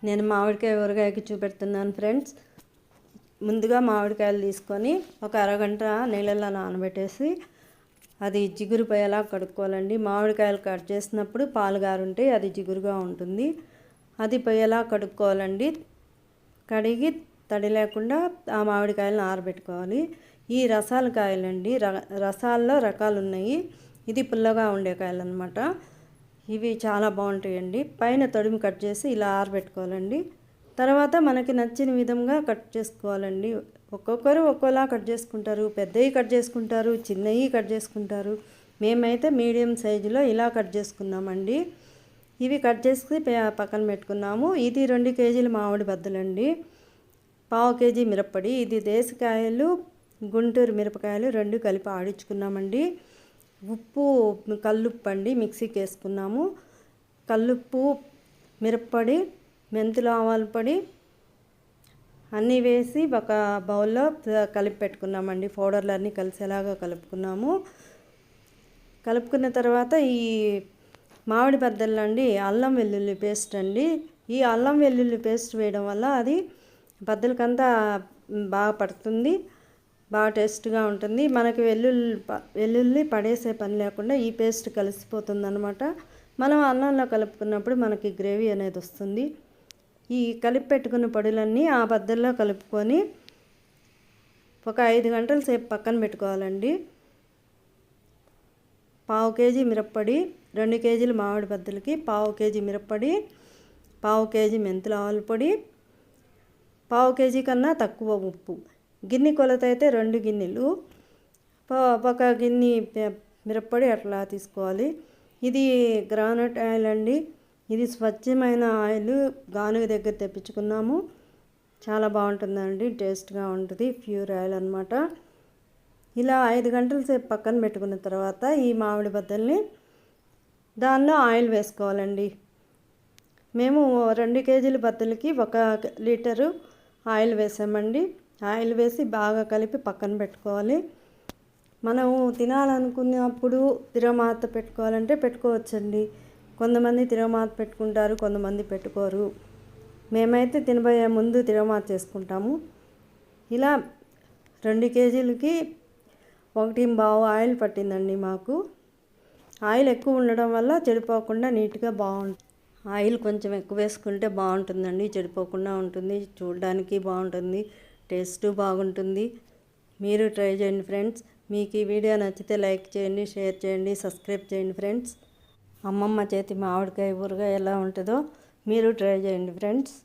నేను మామిడికాయ ఊరగాయకి చూపెడుతున్నాను ఫ్రెండ్స్. ముందుగా మామిడికాయలు తీసుకొని ఒక అరగంట నీళ్ళల్లో నానబెట్టేసి అది జిగురు పోయేలా కడుక్కోవాలండి. మామిడికాయలు కట్ చేసినప్పుడు పాలు గారుంటే అది జిగురుగా ఉంటుంది. అది పోయేలా కడుక్కోవాలండి. కడిగి తడి లేకుండా ఆ మామిడికాయలను ఆరబెట్టుకోవాలి. ఈ రసాల కాయలండి, రసాల్లో రకాలు ఉన్నాయి. ఇది పుల్లగా ఉండే కాయలు అనమాట. ఇవి చాలా బాగుంటాయండి. పైన తొడిమి కట్ చేసి ఇలా ఆరబెట్టుకోవాలండి. తర్వాత మనకి నచ్చిన విధంగా కట్ చేసుకోవాలండి. ఒక్కొక్కరు ఒక్కోలా కట్ చేసుకుంటారు. పెద్దవి కట్ చేసుకుంటారు, చిన్నవి కట్ చేసుకుంటారు. మేమైతే మీడియం సైజులో ఇలా కట్ చేసుకున్నామండి. ఇవి కట్ చేసి పక్కన పెట్టుకున్నాము. ఇది 2 కేజీల మామిడి బద్దలండి. 1/2 కేజీ మిరప్పొడి. ఇది దేశకాయలు, గుంటూరు మిరపకాయలు 2 కలిపి ఆడించుకున్నామండి. ఉప్పు, కల్లుప్పు అండి మిక్సీకి వేసుకున్నాము. కల్లుప్పు, మిరప్పొడి, మెంతులు, ఆవాల పొడి అన్నీ వేసి ఒక బౌల్లో కలిపి పెట్టుకున్నామండి. పౌడర్లన్నీ కలిసేలాగా కలుపుకున్నాము. కలుపుకున్న తర్వాత ఈ మామిడి బద్దలు అండి అల్లం వెల్లుల్లి పేస్ట్ అండి. ఈ అల్లం వెల్లుల్లి పేస్ట్ వేయడం వల్ల అది బద్దలకంతా బాగా పడుతుంది, బాగా టేస్ట్గా ఉంటుంది. మనకి వెల్లుల్లి పడేసే పని లేకుండా ఈ పేస్ట్ కలిసిపోతుంది అనమాట. మనం అన్నంలో కలుపుకున్నప్పుడు మనకి గ్రేవీ అనేది వస్తుంది. ఈ కలిపి పెట్టుకున్న పొడులన్నీ ఆ బద్దల్లో కలుపుకొని ఒక 5 గంటల సేపు పక్కన పెట్టుకోవాలండి. 1/2 కేజీ మిరప్పొడి, 2 కేజీల మామిడి బద్దలకి 1/2 కేజీ మిరప్పొడి, 1/2 కేజీ మెంతుల ఆవాల పొడి, 1/2 కేజీ కన్నా తక్కువ ఉప్పు. గిన్నె కొలత అయితే 2 గిన్నెలు, ఒక గిన్నె మిరప్పొడి అట్లా తీసుకోవాలి. ఇది గ్రౌండ్నట్ ఆయిల్ అండి. ఇది స్వచ్ఛమైన ఆయిల్, గానుగ దగ్గర తెప్పించుకున్నాము. చాలా బాగుంటుందండి, టేస్ట్గా ఉంటుంది. ప్యూర్ ఆయిల్ అనమాట. ఇలా 5 గంటల సేపు పక్కన పెట్టుకున్న తర్వాత ఈ మామిడి బద్దల్ని దానిలో ఆయిల్ వేసుకోవాలండి. మేము 2 కేజీల బద్దలకి 1 లీటరు ఆయిల్ వేసామండి. ఆయిల్ వేసి బాగా కలిపి పక్కన పెట్టుకోవాలి. మనం తినాలనుకున్నప్పుడు తిరగమాత పెట్టుకోవాలంటే పెట్టుకోవచ్చండి. కొంతమంది తిరగమాత పెట్టుకుంటారు, కొంతమంది పెట్టుకోరు. మేమైతే తినబోయే ముందు తిరగమాత చేసుకుంటాము. ఇలా 2 కేజీలకి 1.5 ఆయిల్ పట్టిందండి మాకు. ఆయిల్ ఎక్కువ ఉండడం వల్ల చెడిపోకుండా నీట్గా బాగుంటుంది. ఆయిల్ కొంచెం ఎక్కువ వేసుకుంటే బాగుంటుందండి, చెడిపోకుండా ఉంటుంది, చూడడానికి బాగుంటుంది, టేస్ట్ బాగుంటుంది. మీరు ట్రై చేయండి ఫ్రెండ్స్. మీకు ఈ వీడియో నచ్చితే లైక్ చేయండి, షేర్ చేయండి, సబ్స్క్రైబ్ చేయండి ఫ్రెండ్స్. అమ్మమ్మ చేతి మామిడికాయ ఊరగాయ ఎలా ఉంటుందో మీరు ట్రై చేయండి ఫ్రెండ్స్.